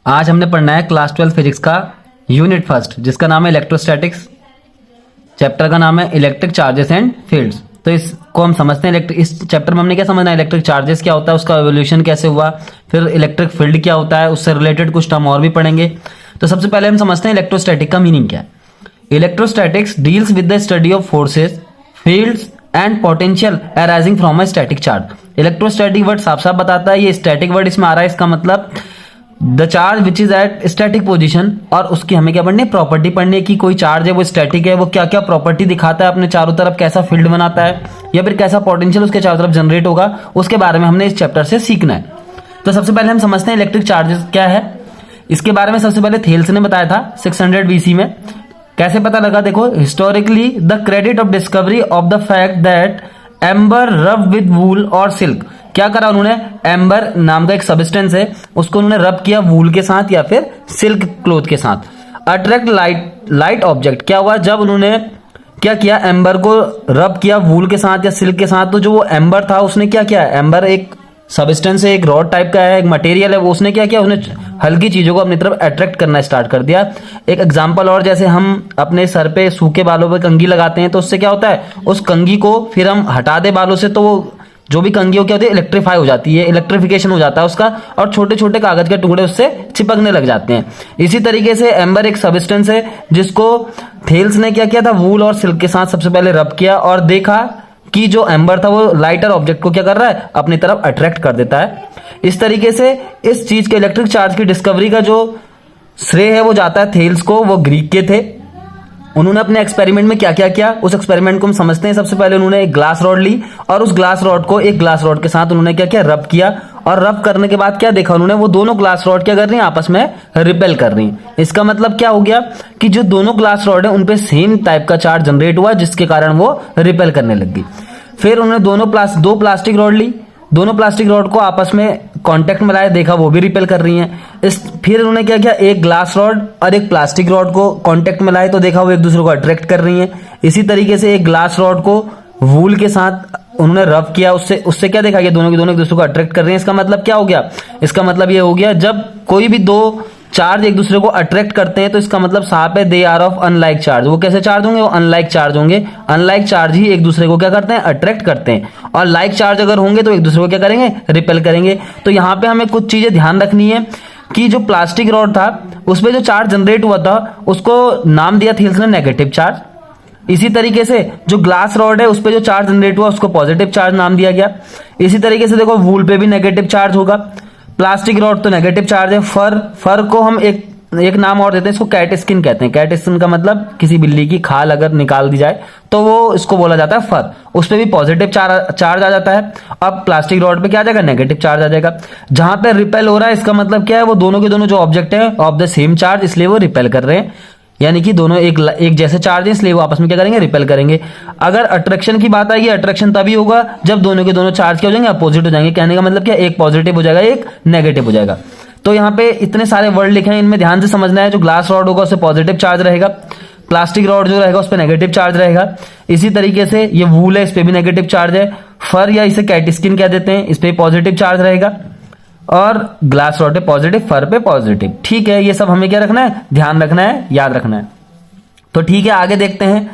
आज हमने पढ़ना है क्लास 12 फिजिक्स का यूनिट फर्स्ट, जिसका नाम है इलेक्ट्रोस्टैटिक्स। चैप्टर का नाम है इलेक्ट्रिक चार्जेस एंड फील्ड्स। तो इसको हम समझते हैं। इस चैप्टर में हमने क्या समझना है, इलेक्ट्रिक चार्जेस क्या होता है, उसका एवोल्यूशन कैसे हुआ, फिर इलेक्ट्रिक फील्ड क्या होता है, उससे रिलेटेड कुछ टर्म और भी पढ़ेंगे। तो सबसे पहले हम समझते हैं इलेक्ट्रोस्टैटिक का मीनिंग क्या है। Electrostatics deals with the study of forces, fields and potential arising from a static charge. Electrostatic word साफ साफ बताता है, ये स्टैटिक वर्ड इसमें आ रहा है, इसका मतलब the charge which is at static position. और उसकी हमें क्या पढ़नी है, प्रॉपर्टी पढ़नी है कि कोई चार्ज है वो स्टैटिक है, वो क्या क्या प्रॉपर्टी दिखाता है अपने चारों तरफ, कैसा फील्ड बनाता है या फिर कैसा पोटेंशियल उसके चारों तरफ जनरेट होगा, उसके बारे में हमने इस चैप्टर से सीखना है। तो सबसे पहले हम समझते हैं इलेक्ट्रिक चार्जेस क्या है। इसके बारे में सबसे पहले थेल्स ने बताया था 600 BC में। कैसे पता लगा, देखो, historically the credit of discovery of the fact that amber रब विद वूल और सिल्क। क्या करा उन्होंने, एम्बर नाम का एक सब्सटेंस है, उसको उन्होंने रब किया वूल के साथ या फिर सिल्क क्लोथ के साथ। Attract light object. क्या हुआ, जब उन्होंने क्या किया, एम्बर को रब किया वूल के साथ या सिल्क के साथ, तो जो वो एम्बर था उसने क्या किया, एम्बर एक सब्सटेंस है, एक रॉड टाइप का है, एक मटेरियल है, वो उसने क्या किया, उसने हल्की चीजों को अपनी तरफ अट्रैक्ट करना स्टार्ट कर दिया। एक एग्जांपल और, जैसे हम अपने सर पे सूखे बालों पे कंघी लगाते हैं तो उससे क्या होता है, उस कंघी को फिर हम हटा दे बालों से तो वो जो भी कंघी हो क्या होती है, इलेक्ट्रीफाई हो जाती है, इलेक्ट्रिफिकेशन हो जाता है उसका, और छोटे छोटे कागज के टुकड़े उससे चिपकने लग जाते हैं। इसी तरीके से एम्बर एक सब्सटेंस है जिसको थेल्स ने क्या किया था, वूल और सिल्क के साथ सबसे पहले रब किया और देखा कि जो एम्बर था वो लाइटर ऑब्जेक्ट को क्या कर रहा है, अपनी तरफ अट्रैक्ट कर देता है। इस तरीके से इस चीज के इलेक्ट्रिक चार्ज की डिस्कवरी का जो श्रेय है वो जाता है थेल्स को, वो ग्रीक के थे। उन्होंने अपने एक्सपेरिमेंट में क्या क्या किया, उस एक्सपेरिमेंट को हम समझते हैं। सबसे पहले उन्होंने एक ग्लास रॉड ली और उस ग्लास रॉड को एक ग्लास रॉड के साथ उन्होंने क्या किया, रब किया। और रब करने के बाद क्या देखा उन्होंने, वो दोनों ग्लास रॉड क्या कर रही हैं, आपस में रिपेल कर रही हैं। इसका मतलब क्या हो गया कि जो दोनों ग्लास रॉड है उनपे सेम टाइप का चार्ज जनरेट हुआ, जिसके कारण वो रिपेल करने लग गई। फिर उन्होंने दो प्लास्टिक रॉड ली, दोनों प्लास्टिक रॉड को आपस में कांटेक्ट में लाए, देखा वो भी रिपेल कर रही हैं। फिर उन्होंने क्या किया, एक ग्लास रॉड और एक प्लास्टिक रॉड को कांटेक्ट में लाए तो देखा वो एक दूसरे को अट्रैक्ट कर रही हैं। इसी तरीके से एक ग्लास रॉड को वूल के साथ उन्होंने रब किया, उससे क्या देखा, ये दोनों के दोनों एक दूसरे को अट्रैक्ट कर रही हैं। इसका मतलब क्या हो गया, इसका मतलब ये हो गया जब कोई भी दो चार्ज एक दूसरे को अट्रैक्ट करते हैं तो इसका मतलब साफ है, they are of unlike charge. वो कैसे चार्ज होंगे, वो अनलाइक चार्ज होंगे। अनलाइक चार्ज ही एक दूसरे को क्या करते हैं, अट्रैक्ट करते हैं। और लाइक चार्ज अगर होंगे तो एक दूसरे को क्या करेंगे, रिपेल करेंगे। तो यहाँ पे हमें कुछ चीजें ध्यान रखनी है कि जो प्लास्टिक रॉड था उसपे जो चार्ज जनरेट हुआ था उसको नाम दिया थेल्स ने नेगेटिव चार्ज। इसी तरीके से जो ग्लास रॉड है उसपे जो चार्ज जनरेट हुआ उसको पॉजिटिव चार्ज नाम दिया गया। इसी तरीके से देखो वूल पे भी नेगेटिव चार्ज होगा, प्लास्टिक रॉड तो नेगेटिव चार्ज है। फर को हम एक नाम और देते हैं, इसको कैट स्किन कहते हैं। कैट स्किन का मतलब किसी बिल्ली की खाल अगर निकाल दी जाए तो वो इसको बोला जाता है फर। उस पर भी पॉजिटिव चार्ज आ जाता है। अब प्लास्टिक रॉड पे क्या आ जाएगा, नेगेटिव चार्ज आ जाएगा। जहां पे रिपेल हो रहा है इसका मतलब क्या है, वो दोनों के दोनों जो ऑब्जेक्ट है ऑफ द सेम चार्ज, इसलिए वो रिपेल कर रहे हैं, यानी कि दोनों एक जैसे चार्ज है इसलिए वो आपस में क्या करेंगे, रिपेल करेंगे। अगर अट्रैक्शन की बात आएगी, अट्रैक्शन तभी होगा जब दोनों के दोनों चार्ज क्या हो जाएंगे, अपोजिट हो जाएंगे। कहने का मतलब क्या, एक पॉजिटिव हो जाएगा एक नेगेटिव हो जाएगा। तो यहाँ पे इतने सारे वर्ड लिखे हैं, इनमें ध्यान से समझना है। जो ग्लास रॉड होगा उससे पॉजिटिव चार्ज रहेगा, प्लास्टिक रॉड जो रहेगा उस पर नेगेटिव चार्ज रहेगा। इसी तरीके से ये वूल है, इस पे भी नेगेटिव चार्ज है। फर या इसे कैट स्किन कह देते हैं, इस पे पॉजिटिव चार्ज रहेगा। और ग्लास रॉड पे पॉजिटिव, फर पे पॉजिटिव। ठीक है, ये सब हमें क्या रखना है, ध्यान रखना है, याद रखना है। तो ठीक है, आगे देखते हैं।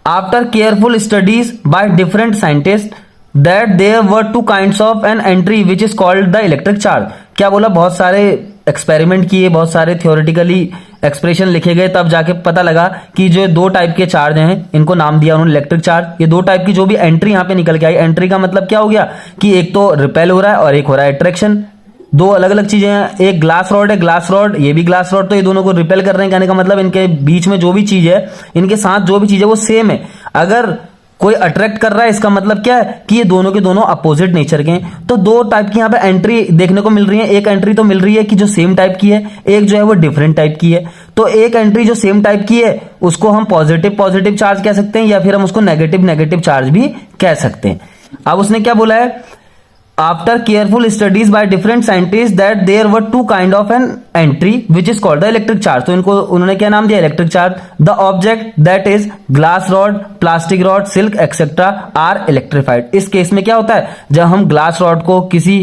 After careful studies by different scientist that there were two kinds of an entry which is called the electric charge. क्या बोला, बहुत सारे एक्सपेरिमेंट किए, बहुत सारे थियोरेटिकली एक्सप्रेशन लिखे गए, तब जाके पता लगा कि जो दो टाइप के चार्ज हैं इनको नाम दिया उन्होंने इलेक्ट्रिक चार्ज। ये दो टाइप की जो भी एंट्री यहाँ पे निकल के आई, एंट्री का मतलब क्या हो गया कि एक तो रिपेल हो रहा है और एक हो रहा है अट्रैक्शन। दो अलग अलग चीजें हैं। एक ग्लास रॉड है, ग्लास रॉड, ये भी ग्लास रॉड, तो ये दोनों को रिपेल कर रहे हैं। कहने का मतलब इनके बीच में जो भी चीज है, इनके साथ जो भी चीज है वो सेम है। अगर कोई अट्रैक्ट कर रहा है इसका मतलब क्या है कि ये दोनों के दोनों अपोजिट नेचर के हैं। तो दो टाइप की यहाँ पे एंट्री देखने को मिल रही है। एक एंट्री तो मिल रही है कि जो सेम टाइप की है, एक जो है वो डिफरेंट टाइप की है। तो एक एंट्री जो सेम टाइप की है उसको हम पॉजिटिव चार्ज कह सकते हैं, या फिर हम उसको नेगेटिव चार्ज भी कह सकते हैं। अब उसने क्या बोला है, after careful studies by different scientist that there were two kind of an entry which is called the electric charge. तो इनको उन्होंने क्या नाम दिया, electric charge. The object that is glass rod, plastic rod, silk etcetera are electrified. इस case में क्या होता है, जब हम ग्लास रॉड को किसी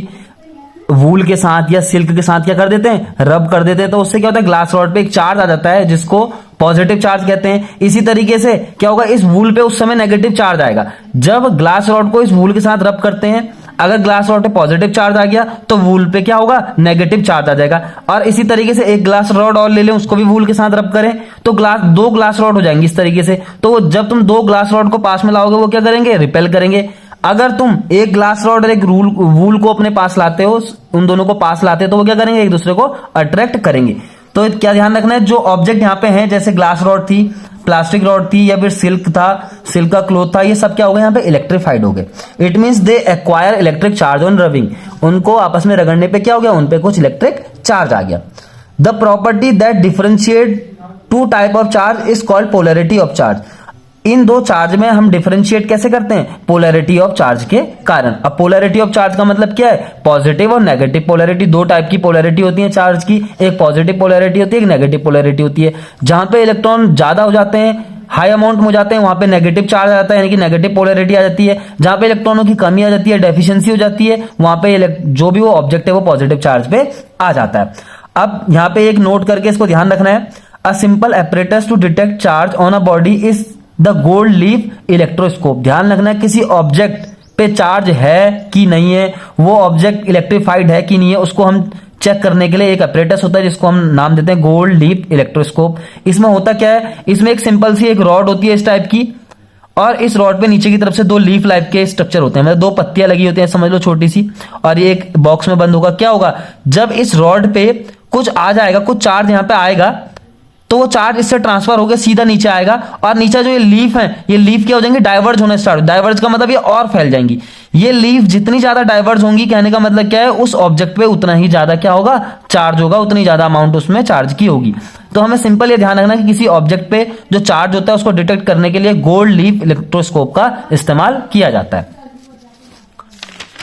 वूल के साथ या सिल्क के साथ क्या कर देते हैं, रब कर देते हैं, तो उससे क्या होता है, ग्लास रॉड पे एक चार्ज आ जाता है जिसको पॉजिटिव चार्ज कहते हैं। इसी तरीके से क्या होगा, इस वूल पे उस समय नेगेटिव चार्ज आएगा। जब ग्लास रॉड को इस वूल के साथ रब करते हैं, अगर ग्लास रॉड पे पॉजिटिव चार्ज आ गया तो वूल पे क्या होगा, नेगेटिव चार्ज आ जाएगा। और इसी तरीके से एक ग्लास रॉड और ले लें, उसको भी वूल के साथ रब करें तो दो ग्लास रॉड हो जाएंगे इस तरीके से। तो जब तुम दो ग्लास रॉड को पास में लाओगे वो क्या करेंगे, रिपेल करेंगे। अगर तुम एक ग्लास रॉड और एक वूल को अपने पास लाते हो, उन दोनों को पास लाते हो, तो वो क्या करेंगे, एक दूसरे को अट्रैक्ट करेंगे। तो क्या ध्यान रखना है, जो ऑब्जेक्ट यहाँ पे हैं, जैसे ग्लास रॉड थी, प्लास्टिक रॉड थी, या फिर सिल्क था, सिल्क का क्लॉथ था, ये सब क्या हो गए यहाँ पे इलेक्ट्रिफाइड हो गए। It means they acquire electric charge on rubbing. उनको आपस में रगड़ने पे क्या हो गया, उनपे कुछ इलेक्ट्रिक चार्ज आ गया। The property that differentiate two type of charge is called polarity of charge. इन दो चार्ज में हम डिफरेंशिएट कैसे करते हैं, पोलैरिटी ऑफ चार्ज के कारण। अब पोलैरिटी ऑफ चार्ज का मतलब क्या है, पॉजिटिव और नेगेटिव पोलैरिटी। दो टाइप की पोलैरिटी होती है चार्ज की, एक पॉजिटिव पोलैरिटी होती है, एक नेगेटिव पोलैरिटी होती है। जहां पे इलेक्ट्रॉन ज्यादा हो जाते हैं, हाई अमाउंट में हो जाते हैं, वहां पे नेगेटिव चार्ज आ जाता है, यानी कि नेगेटिव पोलैरिटी आ जाती है। जहां पे इलेक्ट्रॉनों की कमी आ जाती है, डेफिशिएंसी हो जाती है, वहां पे जो भी वो ऑब्जेक्ट है वो पॉजिटिव चार्ज पे आ जाता है। अब यहाँ पे एक नोट करके इसको ध्यान रखना है, a simple apparatus to detect charge on a body is the gold leaf electroscope. ध्यान रखना है, किसी ऑब्जेक्ट पे चार्ज है कि नहीं है, वो ऑब्जेक्ट इलेक्ट्रिफाइड है कि नहीं है, उसको हम चेक करने के लिए एक अपरेटस होता है जिसको हम नाम देते हैं गोल्ड लीफ इलेक्ट्रोस्कोप। इसमें होता क्या है, इसमें एक सिंपल सी एक रॉड होती है इस टाइप की, और इस रॉड पे नीचे की तरफ से दो लीफ लाइफ के स्ट्रक्चर होते हैं, मतलब दो पत्तियां लगी होती हैं समझ लो छोटी सी, और ये एक बॉक्स में बंद होगा। क्या होगा, जब इस रॉड पे कुछ आ जाएगा, कुछ चार्ज यहाँ पे आएगा, तो वो चार्ज इससे ट्रांसफर होकर सीधा नीचे आएगा, और नीचे जो ये लीफ है, ये लीफ क्या हो जाएंगे, डाइवर्ज होने स्टार्ट। डाइवर्ज का मतलब ये और फैल जाएंगी। ये लीफ जितनी ज्यादा डाइवर्ज होंगी, कहने का मतलब क्या है, उस ऑब्जेक्ट पे उतना ही ज्यादा क्या होगा, चार्ज होगा, उतनी ज्यादा अमाउंट उसमें चार्ज की होगी। तो हमें सिंपल ये ध्यान रखना है कि किसी ऑब्जेक्ट पे जो चार्ज होता है उसको डिटेक्ट करने के लिए गोल्ड लीफ इलेक्ट्रोस्कोप का इस्तेमाल किया जाता है।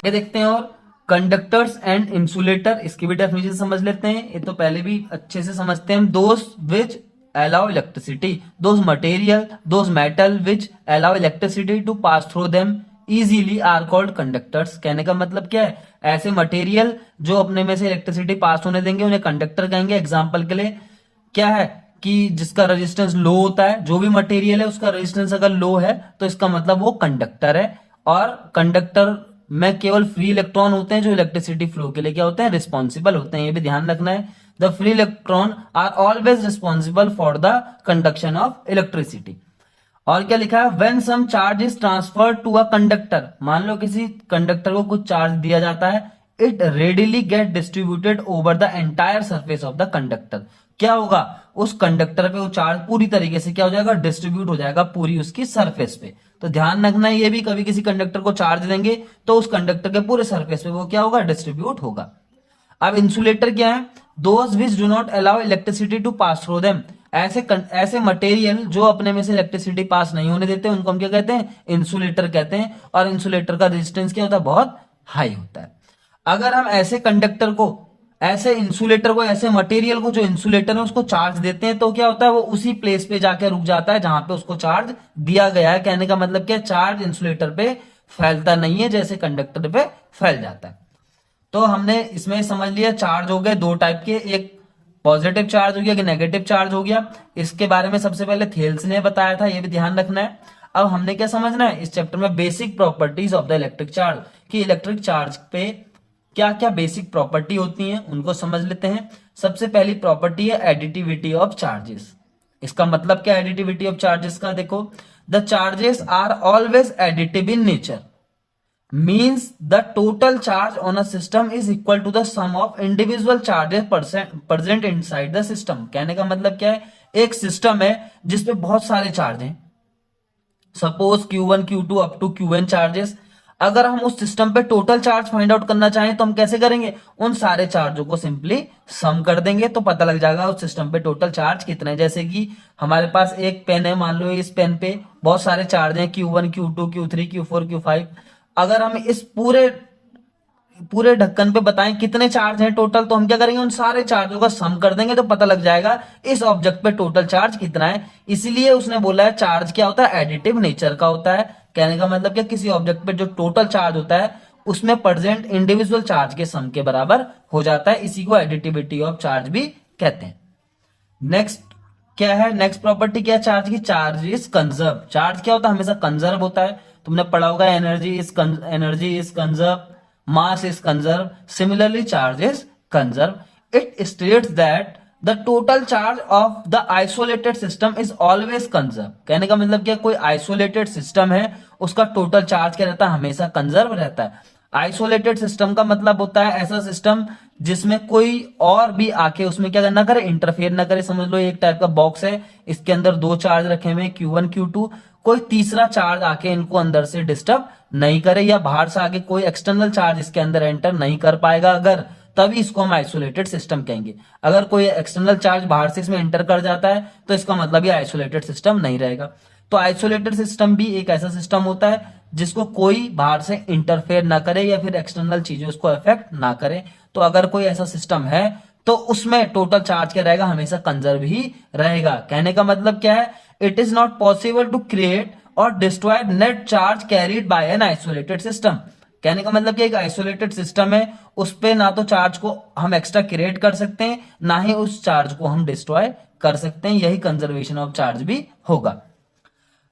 ये देखते हैं, और कंडक्टर्स एंड इंसुलेटर, इसकी भी डेफिनेशन समझ लेते हैं। ये तो पहले भी अच्छे से समझते हैं। Those which allow electricity, those material, those metal which allow electricity to pass through them easily are called conductors. कहने का मतलब क्या है, ऐसे मटेरियल जो अपने में से इलेक्ट्रिसिटी पास होने देंगे उन्हें कंडक्टर कहेंगे। एग्जाम्पल के लिए क्या है कि जिसका रेजिस्टेंस लो होता है, जो भी मटेरियल है उसका रेजिस्टेंस अगर लो है तो इसका मतलब वो कंडक्टर है। और कंडक्टर में केवल फ्री इलेक्ट्रॉन होते हैं जो इलेक्ट्रिसिटी फ्लो के लिए क्या होते हैं, रिस्पॉन्सिबल होते हैं। ये भी ध्यान रखना है, the free electron are always responsible for the conduction of electricity. और क्या लिखा है, when some charge is transferred to a conductor, मान लो किसी कंडक्टर को कुछ चार्ज दिया जाता है, it readily get distributed over the entire surface of the conductor. क्या होगा, उस कंडक्टर पे वो चार्ज पूरी तरीके से क्या हो जाएगा, डिस्ट्रीब्यूट हो जाएगा पूरी उसकी सरफेस पे। तो ध्यान रखना है, ये भी कभी किसी कंडक्टर को चार्ज देंगे तो उस कंडक्टर के पूरे सरफेस पे वो क्या होगा, डिस्ट्रीब्यूट होगा। अब इंसुलेटर क्या है, those which do not allow electricity to pass through them. ऐसे मटेरियल जो अपने में से इलेक्ट्रिसिटी पास नहीं होने देते उनको हम क्या कहते हैं, इंसुलेटर कहते हैं। और इंसुलेटर का रेजिस्टेंस क्या होता है, बहुत हाई होता है। अगर हम ऐसे कंडक्टर को, ऐसे इंसुलेटर को, ऐसे मटेरियल को जो इंसुलेटर है उसको चार्ज देते हैं तो क्या होता है, वो उसी प्लेस पे जाके रुक जाता है जहां पे उसको चार्ज दिया गया है। कहने का मतलब क्या, चार्ज इंसुलेटर पे फैलता नहीं है जैसे कंडक्टर पे फैल जाता है। तो हमने इसमें समझ लिया चार्ज हो गए दो टाइप के, एक पॉजिटिव चार्ज हो गया कि नेगेटिव चार्ज हो गया। इसके बारे में सबसे पहले थेल्स ने बताया था, ये भी ध्यान रखना है। अब हमने क्या समझना है इस चैप्टर में, basic properties of the electric charge, कि इलेक्ट्रिक चार्ज पे क्या क्या बेसिक प्रॉपर्टी होती हैं उनको समझ लेते हैं। सबसे पहली प्रॉपर्टी है एडिटिविटी ऑफ चार्जेस। इसका मतलब क्या है एडिटिविटी ऑफ चार्जेस का, देखो, the charges are always additive in nature, means the total charge on a system is equal to the sum of individual charges present inside the system। कहने का मतलब क्या है, एक सिस्टम है जिसपे बहुत सारे चार्ज हैं, suppose Q1 Q2 up to Qn charges. अगर हम उस सिस्टम पे टोटल चार्ज फाइंड आउट करना चाहें तो हम कैसे करेंगे, उन सारे चार्जों को सिंपली सम कर देंगे तो पता लग जाएगा उस सिस्टम पे टोटल चार्ज कितना है। जैसे कि हमारे पास एक पेन है, मान लो इस पेन पे बहुत सारे चार्ज हैं, Q1 Q2 Q3 Q4 Q5। अगर हम इस पूरे ढक्कन पे बताएं कितने चार्ज हैं टोटल, तो हम क्या करेंगे, उन सारे चार्जों का सम कर देंगे तो पता लग जाएगा इस ऑब्जेक्ट पे टोटल चार्ज कितना है। इसीलिए उसने बोला है चार्ज क्या होता है, एडिटिव नेचर का होता है। कहने का मतलब क्या, किसी ऑब्जेक्ट पे जो टोटल चार्ज होता है उसमें प्रेजेंट इंडिविजुअल चार्ज के सम के बराबर हो जाता है। इसी को एडिटिविटी ऑफ चार्ज भी कहते हैं। नेक्स्ट क्या है, नेक्स्ट प्रॉपर्टी क्या है चार्ज की, चार्ज इज कंजर्व। चार्ज क्या होता है, हमेशा कंजर्व होता है। तुमने पढ़ा होगा energy is conserve, mass is conserve, similarly charge is conserve. It states that the total charge of the isolated system is always conserve. कहने का मतलब क्या, कोई आइसोलेटेड सिस्टम है उसका टोटल चार्ज क्या रहता है, हमेशा कंजर्व रहता है। आइसोलेटेड सिस्टम का मतलब होता है ऐसा सिस्टम जिसमें कोई और भी आके उसमें क्या ना करे, इंटरफेयर ना करे। समझ लो एक टाइप का बॉक्स है, इसके अंदर दो चार्ज रखे हुए Q1 Q2, कोई तीसरा चार्ज आके इनको अंदर से डिस्टर्ब नहीं करे, या बाहर से आके कोई एक्सटर्नल चार्ज इसके अंदर एंटर नहीं कर पाएगा अगर, तभी इसको हम आइसोलेटेड सिस्टम कहेंगे। अगर कोई एक्सटर्नल चार्ज बाहर से इसमें एंटर कर जाता है तो इसका मतलब ये आइसोलेटेड सिस्टम नहीं रहेगा। तो आइसोलेटेड सिस्टम भी एक ऐसा सिस्टम होता है जिसको कोई बाहर से इंटरफेयर ना करे या फिर एक्सटर्नल चीजें उसको अफेक्ट ना करे। तो अगर कोई ऐसा सिस्टम है तो उसमें टोटल चार्ज क्या रहेगा, हमेशा कंजर्व ही रहेगा। कहने का मतलब क्या है, it is not possible to create or destroy net charge carried by an isolated system. कहने का मतलब कि एक आइसोलेटेड सिस्टम है, उस पे ना तो चार्ज को हम एक्स्ट्रा क्रिएट कर सकते हैं, ना ही उस चार्ज को हम डिस्ट्रॉय कर सकते हैं। यही कंजर्वेशन ऑफ चार्ज भी होगा।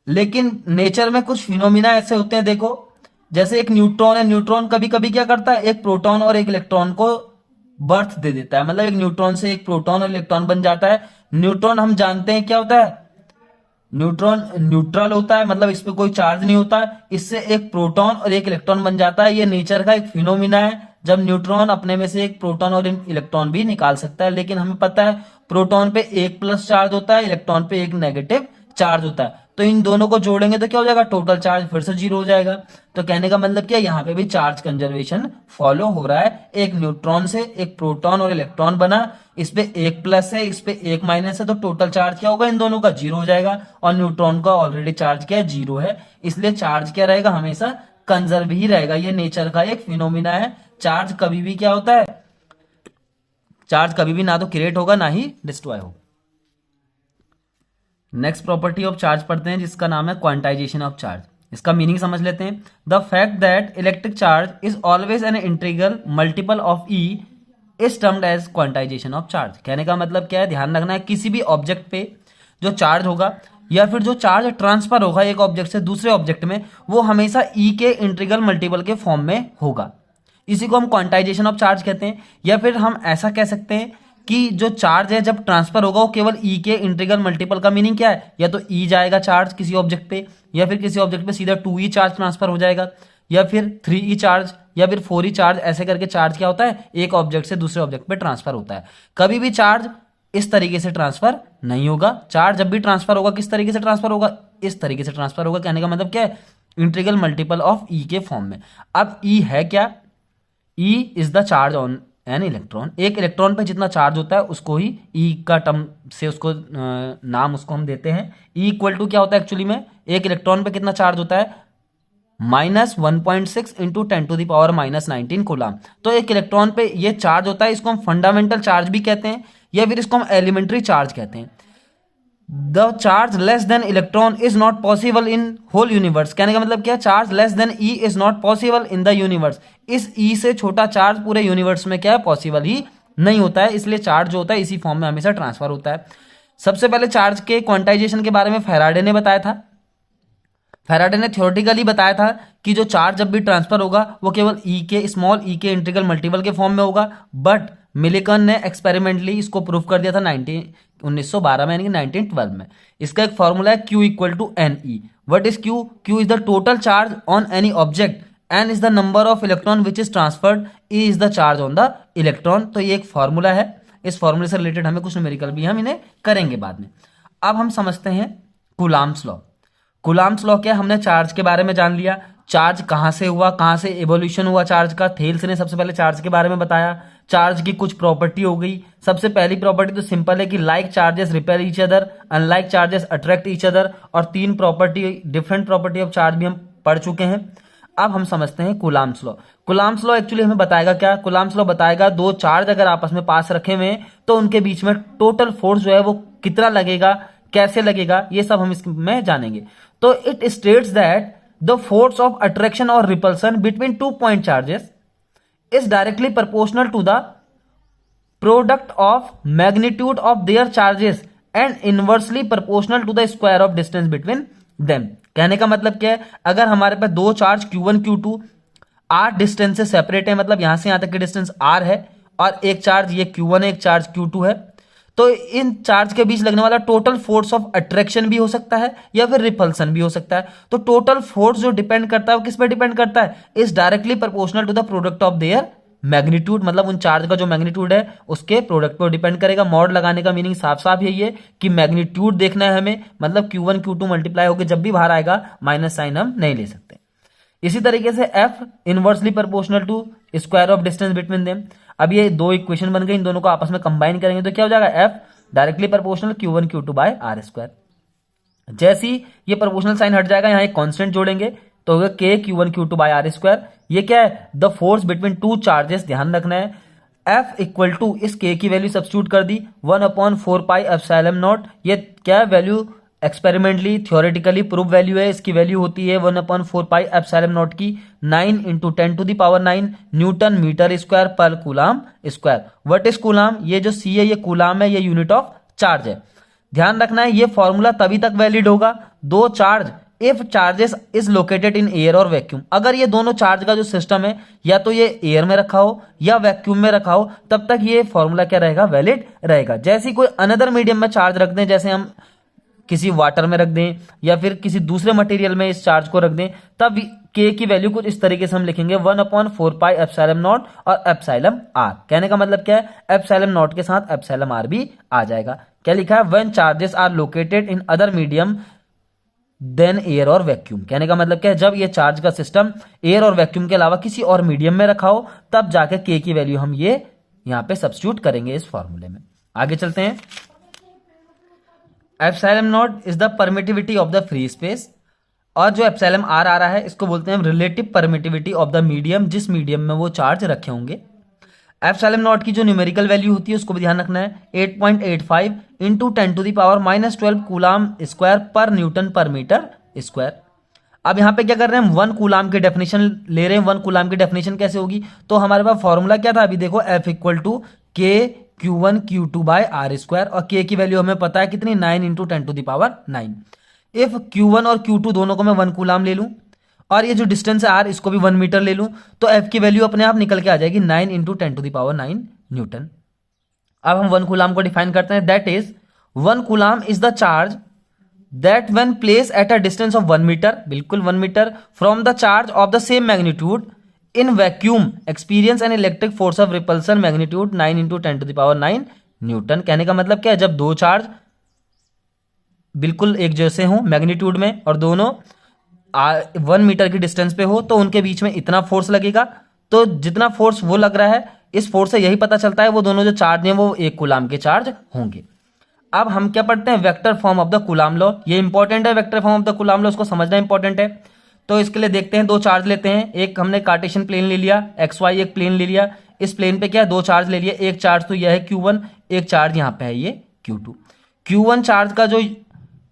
लेकिन नेचर में कुछ फिनोमिना ऐसे होते हैं, देखो जैसे एक न्यूट्रॉन है, न्यूट्रॉन कभी कभी क्या करता है, एक प्रोटॉन और एक इलेक्ट्रॉन को बर्थ दे देता है। मतलब एक न्यूट्रॉन से एक प्रोटॉन और इलेक्ट्रॉन बन जाता है। न्यूट्रॉन हम जानते हैं क्या होता है, न्यूट्रॉन न्यूट्रल होता है, मतलब इस पे कोई चार्ज नहीं होता। इससे एक प्रोटॉन और एक इलेक्ट्रॉन बन जाता है। ये नेचर का एक फिनोमिना है, जब न्यूट्रॉन अपने में से एक प्रोटॉन और इलेक्ट्रॉन भी निकाल सकता है। लेकिन हमें पता है प्रोटॉन पे एक प्लस चार्ज होता है, इलेक्ट्रॉन पे एक नेगेटिव चार्ज होता है। तो इन दोनों को जोड़ेंगे तो क्या हो जाएगा, टोटल चार्ज फिर से 0 हो जाएगा। तो कहने का मतलब क्या, यहाँ पे भी चार्ज कंजर्वेशन फॉलो हो रहा है। एक न्यूट्रॉन से एक प्रोटॉन और इलेक्ट्रॉन बना, इस पे एक प्लस है, इस पे एक माइनस है, तो टोटल चार्ज क्या होगा, इन दोनों का 0 हो जाएगा। और न्यूट्रॉन का ऑलरेडी चार्ज क्या है, 0 है, इसलिए चार्ज क्या रहेगा, हमेशा कंजर्व ही रहेगा। ये नेचर का एक फिनोमिना है। चार्ज कभी भी क्या होता है, चार्ज कभी भी ना तो क्रिएट होगा ना ही डिस्ट्रॉय होगा। नेक्स्ट प्रॉपर्टी ऑफ चार्ज पढ़ते हैं जिसका नाम है क्वांटाइजेशन ऑफ चार्ज। इसका मीनिंग समझ लेते हैं। The fact that electric charge is always an integral multiple of e is termed as quantization of charge. कहने का मतलब क्या है, ध्यान रखना है, किसी भी ऑब्जेक्ट पे जो चार्ज होगा या फिर जो चार्ज ट्रांसफर होगा एक ऑब्जेक्ट से दूसरे ऑब्जेक्ट में, वो हमेशा ई के इंटीग्रल मल्टीपल के फॉर्म में होगा। इसी को हम क्वांटाइजेशन ऑफ चार्ज कहते हैं। या फिर हम ऐसा कह सकते हैं कि जो चार्ज है जब ट्रांसफर होगा वो केवल ई के इंटीग्रल मल्टीपल का मीनिंग क्या है, या तो ई जाएगा चार्ज किसी ऑब्जेक्ट पे, या फिर किसी ऑब्जेक्ट पे सीधा 2e चार्ज ट्रांसफर हो जाएगा, या फिर 3e चार्ज, या फिर 4e चार्ज। ऐसे करके चार्ज क्या होता है, एक ऑब्जेक्ट से दूसरे ऑब्जेक्ट पे ट्रांसफर होता है। कभी भी चार्ज इस तरीके से ट्रांसफर नहीं होगा। चार्ज जब भी ट्रांसफर होगा किस तरीके से ट्रांसफर होगा, इस तरीके से ट्रांसफर होगा। कहने का मतलब क्या है, इंटीग्रल मल्टीपल ऑफ ई के फॉर्म में। अब ई है क्या, ई is the charge on an electron. एक इलेक्ट्रॉन पे जितना चार्ज होता है उसको ही ई का टर्म से उसको नाम उसको हम देते हैं। ई इक्वल टू क्या होता है एक्चुअली में, एक इलेक्ट्रॉन पे कितना चार्ज होता है, -1.6 इंटू 10⁻⁻19 कूलम। तो एक इलेक्ट्रॉन पे ये चार्ज होता है, इसको हम फंडामेंटल चार्ज भी कहते हैं, या फिर इसको हम एलिमेंट्री चार्ज कहते हैं। The charge less than electron is not possible in whole universe. कहने का मतलब क्या, charge less than e is not possible in the universe. इस ई से छोटा चार्ज पूरे यूनिवर्स में क्या है, पॉसिबल ही नहीं होता है। इसलिए चार्ज जो होता है इसी फॉर्म में हमेशा ट्रांसफर होता है। सबसे पहले चार्ज के क्वांटाइजेशन के बारे में फैराडे ने बताया था। फैराडे ने थ्योरेटिकली बताया था कि जो चार्ज जब भी ट्रांसफर होगा वो केवल ई के स्मॉल ई के इंटीग्रल मल्टीपल के फॉर्म में होगा। बट मिलिकन ने एक्सपेरिमेंटली इसको प्रूव कर दिया था 1912 में, यानी कि 1912 में। इसका एक फॉर्मूला है Q equal to n e. What is Q? Q is the total charge on any object, n is the number of electron which is transferred, e is the charge on the electron. तो ये एक formula है। इस फॉर्मूले से related हमें कुछ numerical भी हम इन्हें करेंगे बाद में। अब हम समझते हैं कूलाम्स लॉ। कूलाम्स लॉ क्या, हमने चार्ज के बारे में जान लिया, चार्ज कहां से हुआ, कहां से एवोल्यूशन हुआ चार्ज का। थेल्स ने सबसे पहले चार्ज के बारे में बताया। चार्ज की कुछ प्रॉपर्टी हो गई। सबसे पहली प्रॉपर्टी तो सिंपल है कि like charges repel each other, unlike charges attract each other. और 3 property, different property of charge भी हम पढ़ चुके हैं। अब हम समझते हैं coulombs law. Coulombs law actually हमें बताएगा क्या, कूलाम्स लॉ बताएगा दो चार्ज अगर आपस में पास रखे हुए हैं तो उनके बीच में टोटल फोर्स जो है वो कितना लगेगा, कैसे लगेगा, ये सब हम इसमें जानेंगे। तो it states that the force of attraction or repulsion between 2 point charges is directly proportional to the product of magnitude of their charges and inversely proportional to the square of distance between them. कहने का मतलब क्या है, अगर हमारे पास दो charge Q1 Q2 r distance से सेपरेट है, मतलब यहां से यहां तक की डिस्टेंस r है, और एक चार्ज ये Q1 है, एक चार्ज Q2 है, तो इन चार्ज के बीच लगने वाला टोटल फोर्स ऑफ अट्रैक्शन भी हो सकता है या फिर रिपल्सन भी हो सकता है। तो टोटल फोर्स जो डिपेंड करता है वो किस पे डिपेंड करता है, is directly proportional to the product of their magnitude, मतलब उन चार्ज का जो मैग्नीट्यूड है उसके प्रोडक्ट पर डिपेंड करेगा। मॉड लगाने का मीनिंग साफ साफ यही है कि मैग्नीट्यूड देखना है हमें, मतलब Q1 Q2 मल्टीप्लाई होकर जब भी बाहर आएगा माइनस साइन हम नहीं ले सकते। इसी तरीके से F inversely proportional to square of distance between them. अब ये दो इक्वेशन बन गई, इन दोनों को आपस में कंबाइन करेंगे तो क्या हो जाएगा, F directly proportional Q1 Q2 by R square. जैसे ही ये प्रोपोर्शनल साइन हट जाएगा, यहां एक कांस्टेंट जोड़ेंगे तो होगा K Q1 Q2 by R square. ये क्या है, the force between two charges, ध्यान रखना है। F इक्वल टू इस K की वैल्यू सब्स्टिट्यूट कर दी 1/4 पाई एप्सिलॉन नॉट। ये क्या value experimentally theoretically prove value है, इसकी वैल्यू होती है 1/4 पाई एप्सिलॉन नॉट की 9 × 10⁹ न्यूटन मीटर स्क्वायर पर coulomb square. What is coulomb, ये जो C है ये कूलाम है, ये यूनिट ऑफ चार्ज है। ध्यान रखना है ये फॉर्मूला तभी तक वैलिड होगा, दो charge if charges is located in air और वैक्यूम। अगर ये दोनों चार्ज का जो सिस्टम है या तो ये एयर में रखा हो या वैक्यूम में रखा हो, तब तक ये फॉर्मूला क्या रहेगा, वैलिड रहेगा। जैसे कोई अनदर मीडियम में चार्ज रख दें, जैसे हम किसी वाटर में रख दें या फिर किसी दूसरे मटेरियल में इस चार्ज को रख दें, तब K की वैल्यू कुछ इस तरीके से हम लिखेंगे 1/4 पाई एप्सिलॉन नॉट और एप्सिलॉन R। कहने का मतलब क्या है, एप्सिलॉन नॉट के साथ एप्सिलॉन R भी आ जाएगा। क्या लिखा है, when charges are located in other medium than air और वैक्यूम। कहने का मतलब क्या है, जब ये चार्ज का सिस्टम एयर और वैक्यूम के अलावा किसी और मीडियम में रखा हो, तब जाके K की वैल्यू हम ये यहां पे सब्स्टिट्यूट करेंगे इस फॉर्मूले में। आगे चलते हैं। Epsilon not is the permittivity of the free space, और जो एप्सिलॉन R आ रहा है इसको बोलते हैं relative permittivity of the medium, जिस मीडियम में वो चार्ज रखे होंगे। एप्सिलॉन नॉट की जो न्यूमेरिकल वैल्यू होती है उसको भी ध्यान रखना है, 8.85 × 10⁻⁻12 कूलाम स्क्वायर पर न्यूटन पर मीटर स्क्वायर। अब यहां पे क्या कर रहे हैं हम, 1 कूलाम की डेफिनेशन ले रहे हैं। 1 कूलाम की डेफिनेशन कैसे होगी, तो हमारे पास फॉर्मूला क्या था, अभी देखो F equal to K Q1 Q2 by R square, और K की वैल्यू हमें पता है कितनी, 9 × 10⁹ इफ Q1 और Q2 दोनों को मैं 1 कूलाम ले लूं और ये जो डिस्टेंस है R इसको भी 1 मीटर ले लूं, तो F की वैल्यू अपने आप निकल के आ जाएगी 9 × 10⁹ न्यूटन। अब हम 1 कूलाम को डिफाइन करते हैं, that is 1 coulomb is the charge that when place at a distance of 1 metre, बिल्कुल 1 metre, from the charge of the same magnitude in vacuum experience an electric force of repulsion magnitude 9 × 10⁹ newton. कहने का मतलब क्या है, जब दो charge बिल्कुल एक जैसे हों मैग्नीट्यूड में और दोनों 1 मीटर की डिस्टेंस पे हो, तो उनके बीच में इतना फोर्स लगेगा। तो जितना फोर्स वो लग रहा है, इस फोर्स से यही पता चलता है वो दोनों जो चार्ज हैं वो 1 कूलाम के चार्ज होंगे। अब हम क्या पढ़ते हैं, vector form of the coulomb law. ये इंपॉर्टेंट है, vector form of the coulomb law, उसको समझना इंपॉर्टेंट है। तो इसके लिए देखते हैं, दो चार्ज लेते हैं, एक हमने कार्टेशियन प्लेन ले लिया, XY एक प्लेन ले लिया, इस प्लेन पे क्या है, दो चार्ज ले लिए। एक चार्ज तो यह है Q1, एक चार्ज यहां पे है ये Q2। Q1 चार्ज का जो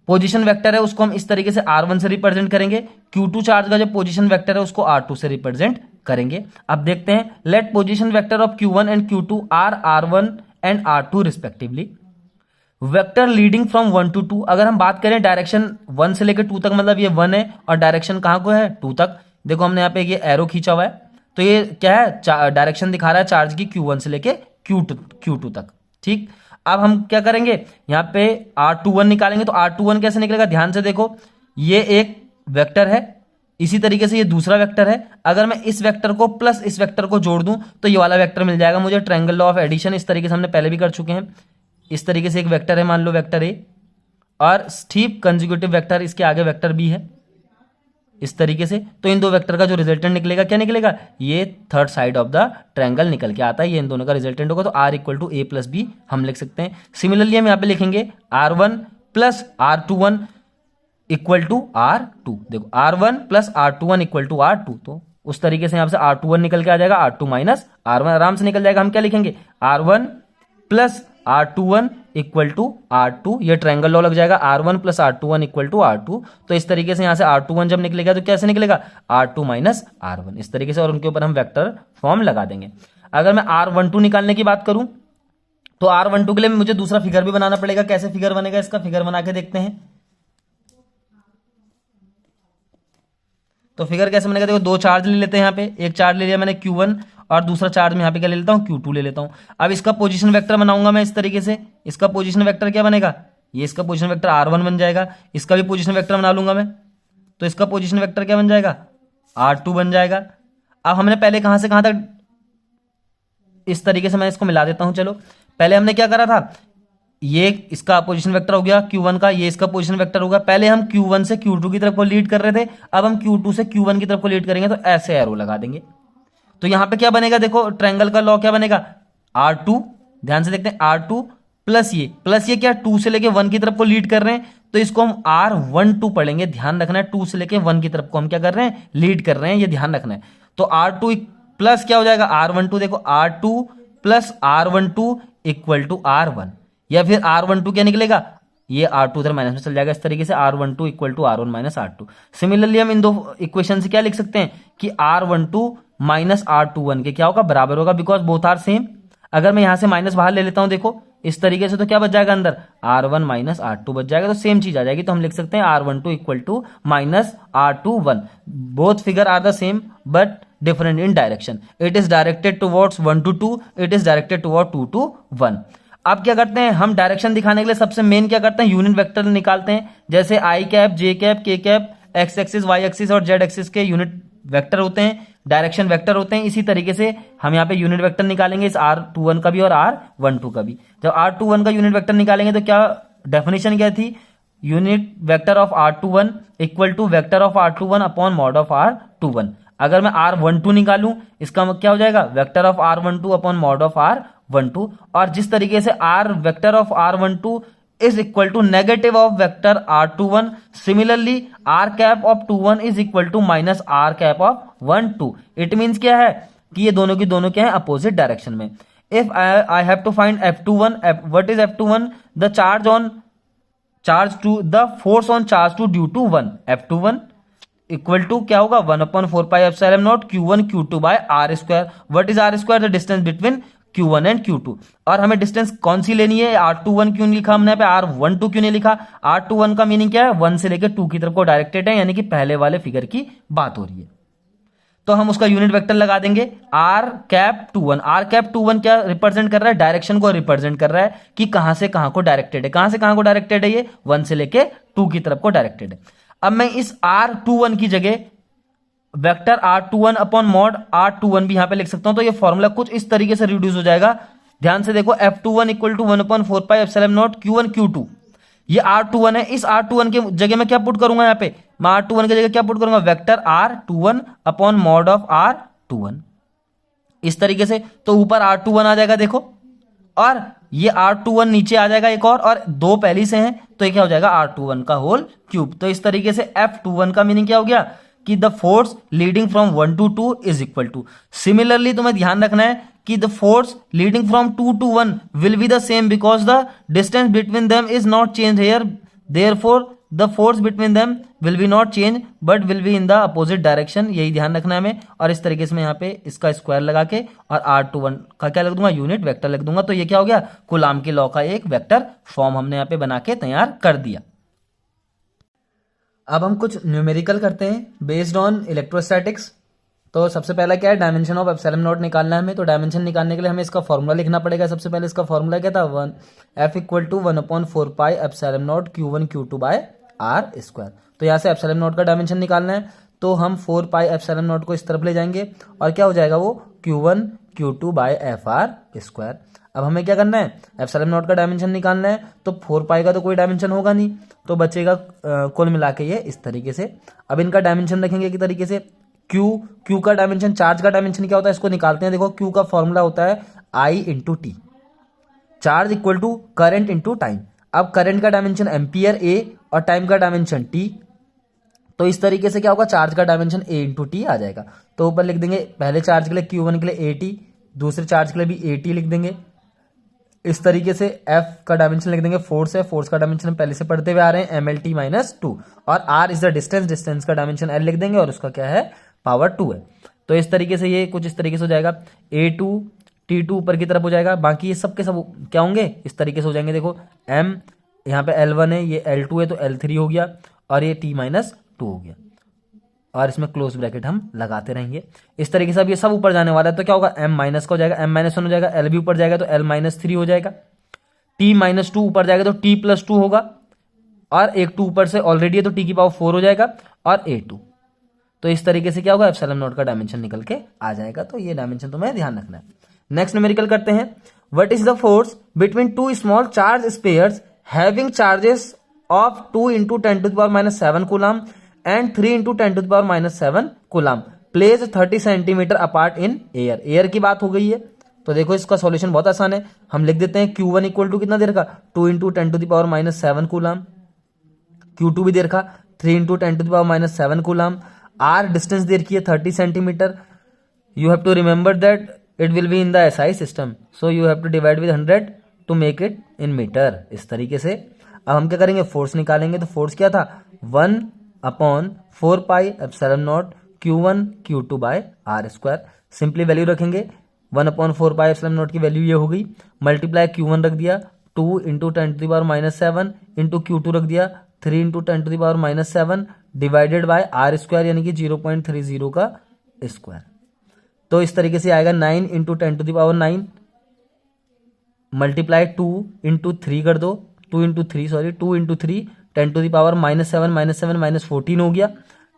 पोजीशन वेक्टर है उसको हम इस तरीके से R1 से रिप्रेजेंट करेंगे, Q2 चार्ज का जो पोजीशन वेक्टर है उसको R2 से रिप्रेजेंट करेंगे। अब देखते हैं, let position vector of Q1 and Q2 are R1 and R2 respectively. Vector leading from 1 to 2, अगर हम बात करें डायरेक्शन 1 से लेकर 2 तक, मतलब ये 1 है और डायरेक्शन कहां को है, 2 तक। देखो हमने यहाँ पे ये एरो खींचा हुआ है, तो ये क्या है, डायरेक्शन दिखा रहा है चार्ज की Q1 से लेके Q2 तक। ठीक, अब हम क्या करेंगे, यहाँ पे R21 निकालेंगे। तो R21 कैसे निकलेगा, ध्यान से देखो, ये एक वेक्टर है, इसी तरीके से ये दूसरा वेक्टर है। अगर मैं इस वेक्टर को प्लस इस वेक्टर को जोड़ दूं तो ये वाला वेक्टर मिल जाएगा मुझे। ट्रायंगल लॉ ऑफ एडिशन इस तरीके से हमने पहले भी कर चुके हैं। इस तरीके से एक वेक्टर है, मान लो वेक्टर ए, और स्टीप कंसेक्यूटिव वेक्टर इसके आगे वेक्टर बी है, इस तरीके से। तो इन दो वेक्टर का जो रिजल्टेंट निकलेगा, क्या निकलेगा, ये third side of the triangle निकल के आता है, ये इन दोनों का रिजल्टेंट होगा। तो R equal to A plus B हम लिख सकते हैं। सिमिलरली हम यहाँ पे लिखेंगे R1 plus R21 equal to R2। देखो R1 plus R21 equal to R2, तो उस तरीके से यहाँ से R21 निकल के आ जाएगा, R2 माइनस R1 आराम से निकल जाएगा। हम क्या लिखेंगे, R1 plus R21 equal to R2, ये ट्रायंगल लॉ लग जाएगा, R1 plus R21 equal to R2। तो इस तरीके से यहां से R21 जब निकलेगा तो कैसे निकलेगा, R2 माइनस R1 इस तरीके से, और उनके ऊपर हम वेक्टर फॉर्म लगा देंगे। अगर मैं R12 निकालने की बात करूं तो R12 के लिए मुझे दूसरा फिगर भी बनाना पड़ेगा। कैसे फिगर बनेगा, इसका फिगर बना के देखते हैं। तो फिगर कैसे बनेगा, देखो दो चार्ज ले लेते हैं यहाँ पे, एक चार्ज ले लिया मैंने Q1 और दूसरा चार्ज में यहाँ पे क्या ले लेता हूँ, Q2 ले लेता हूँ। अब इसका पोजीशन वेक्टर बनाऊंगा मैं इस तरीके से, इसका पोजीशन वेक्टर क्या बनेगा, ये इसका पोजीशन वेक्टर R1 बन जाएगा, इसका भी पोजीशन वेक्टर बना लूंगा मैं, तो इसका पोजीशन वेक्टर क्या बन जाएगा, R2 बन जाएगा। अब हमने पहले कहां से कहां तक, इस तरीके से मैं इसको मिला देता हूं। चलो पहले हमने क्या करा था, ये इसका पोजीशन वेक्टर हो गया Q1 का, ये इसका पोजीशन वेक्टर होगा। पहले हम Q1 से Q2 की तरफ को लीड कर रहे थे, अब हम Q2 से Q1 की तरफ को लीड करेंगे, तो ऐसे एरो लगा देंगे। तो यहां पे क्या बनेगा, देखो ट्रायंगल का लॉ क्या बनेगा, R2, ध्यान से देखते हैं, R2 प्लस ये क्या 2 से लेके 1 की तरफ को लीड कर रहे हैं, तो इसको हम R12 पढ़ेंगे। ध्यान रखना है 2 से लेके 1 की तरफ को हम क्या कर रहे हैं, लीड कर रहे हैं, ये ध्यान रखना है। तो R2 प्लस क्या हो जाएगा, R12, देखो R2 plus R12 equal to R1, या फिर R12 क्या निकलेगा, ये R2 उधर माइनस में चल जाएगा, इस तरीके से R12 equal to R1 minus R2। Similarly हम इन दो इक्वेशन से क्या लिख सकते हैं कि R12 माइनस R21 के क्या होगा, बराबर होगा, बिकॉज बोथ आर सेम। अगर मैं यहां से माइनस बाहर ले लेता हूं, देखो इस तरीके से, तो क्या बच जाएगा अंदर, R1 माइनस R2 बच जाएगा, तो सेम चीज आ जाएगी। तो हम लिख सकते हैं R12 equal to minus R21। Both figure are the same but different in direction. It is directed towards 1 to 2, it is directed toward 2 to 1। अब क्या करते हैं हम, डायरेक्शन दिखाने के लिए सबसे मेन क्या करते हैं, यूनिट वेक्टर निकालते हैं। जैसे I cap, J cap, K cap, X axis, Y axis और जेड एक्सिस के यूनिट वेक्टर होते हैं, डायरेक्शन वेक्टर होते हैं। इसी तरीके से हम यहाँ पे यूनिट वेक्टर निकालेंगे, इस R21 का भी और R12 का भी। जब R21 का यूनिट वेक्टर निकालेंगे तो क्या डेफिनेशन क्या थी, unit vector of R21 equal to vector of R21 upon mod of R21। अगर मैं R12 निकालूं, इसका क्या हो जाएगा, vector of R12 upon mod of R12। और जिस तरीके से R vector of R12 is equal to negative of vector R21, similarly R cap of 21 is equal to minus R cap of 12। it means क्या है कि ये दोनों की दोनों क्या है, अपोजिट डायरेक्शन में। if I have to find F21, what is F21, the charge to the force on charge to due to 1, F21 equal to क्या होगा, 1/4πε0 Q1 Q2 by R square. What is R square, the distance between Q1 and Q2। और हमें distance कौन सी लेनी है, R21 क्यों नहीं लिखा हमने यहाँ पे, R12 क्यों नहीं लिखा। R21 का मीनिंग क्या है, 1 से लेकर 2 की तरफ को डायरेक्टेड है, यानी कि पहले वाले फिगर की बात हो रही है। तो हम उसका यूनिट वेक्टर लगा देंगे R∩21। R∩21 क्या रिप्रेजेंट कर रहा है, डायरेक्शन को रिप्रेजेंट कर रहा है कि कहां से कहां को डायरेक्टेड है। कहां से कहां को डायरेक्टेड है, ये 1 से लेके 2 की तरफ को डायरेक्टेड है। अब मैं इस R21 की जगह vector R21 upon mod R21 भी यहां पे लिख सकता हूं। तो ये फॉर्मूला कुछ इस तरीके से रिड्यूस हो जाएगा। ध्यान से देखो, F21 equal to 1/4πε0 Q1 Q2, ये R21 है। इस R21 के जगह मैं क्या पुट करूंगा, यहाँ पे मैं R21 की जगह क्या पुट करूंगा, vector R21 upon mod of R21, इस तरीके से। तो ऊपर R21 आ जाएगा देखो, और ये R21 नीचे आ जाएगा एक और दो पहली से हैं, तो ये क्या हो जाएगा, R21 का होल क्यूब। तो इस तरीके से F21 का मीनिंग क्या हो गया कि the force leading from 1 to 2 is equal to. Similarly तुम्हें ध्यान रखना है कि the force leading from 2 to 1 will be the same because the distance between them is not change here, therefore the force between them will be not change but will be in the opposite direction. यही ध्यान रखना है हमें। और इस तरीके से मैं यहाँ पे इसका स्क्वायर लगा के और R21 का क्या लिख दूंगा, यूनिट वेक्टर लिख दूंगा। तो ये क्या हो गया, कूलाम के लॉ का एक वेक्टर फॉर्म हमने यहाँ पे बना के तैयार कर दिया। अब हम कुछ न्यूमेरिकल करते हैं बेस्ड ऑन इलेक्ट्रोस्टैटिक्स। तो सबसे पहला क्या है, डायमेंशन ऑफ एप्सिलॉन नॉट निकालना है हमें। तो डायमेंशन निकालने के लिए हमें इसका फॉर्मूला लिखना पड़ेगा। सबसे पहले इसका फॉर्मूला क्या था, F equal to 1/4πε0 Q1 Q2 by R square. तो यहाँ से एप्सिलॉन नॉट का डायमेंशन निकालना है, तो हम 4πε0 को इस तरफ ले जाएंगे और क्या हो जाएगा वो Q1 Q2 bye FR square. अब हमें क्या करना है, एप्सिलॉन नॉट का डायमेंशन निकालना है। तो 4π का तो कोई डायमेंशन होगा नहीं, तो बचेगा कुल मिला के ये इस तरीके से। अब इनका डायमेंशन रखेंगे एक तरीके से। Q का डायमेंशन, चार्ज का डायमेंशन क्या होता है, इसको निकालते हैं। देखो Q का फॉर्मूला होता है I into T, charge equal to current into time. अब करंट का डायमेंशन एम्पियर A और टाइम का डायमेंशन T, तो इस तरीके से क्या होगा, चार्ज का डायमेंशन A इंटू टी आ जाएगा। तो ऊपर लिख देंगे पहले चार्ज के लिए Q1 के लिए AT, दूसरे चार्ज के लिए भी AT लिख देंगे इस तरीके से F का डायमेंशन लिख देंगे, फोर्स है, फोर्स का डायमेंशन हम पहले से पढ़ते हुए आ रहे हैं, mlt माइनस 2, और r is the distance, distance का डायमेंशन l लिख देंगे और उसका क्या है, पावर 2 है। तो इस तरीके से ये कुछ इस तरीके से हो जाएगा, A2 T2 ऊपर की तरफ हो जाएगा, बाकी ये सब के सब क्या होंगे, इस तरीके से हो जाएंगे। देखो m यहाँ पे L1 है, ये L2 है, तो L3 हो गया, और ये T माइनस 2 हो गया, और इसमें क्लोज ब्रैकेट हम लगाते रहेंगे। इस तरीके से अब ये सब ऊपर जाने वाला है, तो क्या होगा, m माइनस का हो जाएगा, m माइनस 1 हो जाएगा, L भी ऊपर जाएगा तो L माइनस 3 हो जाएगा, T माइनस 2 ऊपर जाएगा तो T प्लस 2 होगा, और एक 2 ऊपर से ऑलरेडी है तो T की पावर 4 हो जाएगा, और A2। तो इस तरीके से क्या होगा, एप्सिलॉन नॉट का डायमेंशन निकल के आ जाएगा। तो ये डायमेंशन तुम्हें ध्यान रखना है। नेक्स्ट न्यूमेरिकल करते हैं। What is the force between two small charge spheres having charges of 2 × 10⁻⁷ coulomb and 3 × 10⁻⁷ coulomb place 30 centimetre apart in air. Air की बात हो गई है, तो देखो इसका सॉल्यूशन बहुत आसान है, हम लिख देते हैं Q1 इक्वल टू कितना दे रखा, 2 × 10⁻⁷ कूलम, Q2 भी दे रखा 3 × 10⁻⁷ कूलम, R डिस्टेंस दे रखी है 30 centimetre. You have to remember that it will be in the SI system, so you have to divide with 100 to make it in metre. इस तरीके से अब हम क्या करेंगे, फोर्स निकालेंगे। तो फोर्स क्या था, 1/4 pi epsilon nought Q1 Q2 by R²। Simply value रखेंगे, 1/4 पाई एप्सिलॉन नॉट की वैल्यू ये हो गई, मल्टीप्लाई Q1 रख दिया 2 × 10⁻⁷ इंटू Q2 रख दिया 3 × 10⁻⁷ डिवाइडेड बाय R² यानी कि 0.30 का स्क्वायर। तो इस तरीके से आएगा 9 × 10⁹ मल्टीप्लाई 2 × 3 कर दो, 2 × 3 सॉरी 2 × 3 10⁻⁻7 -14 हो गया,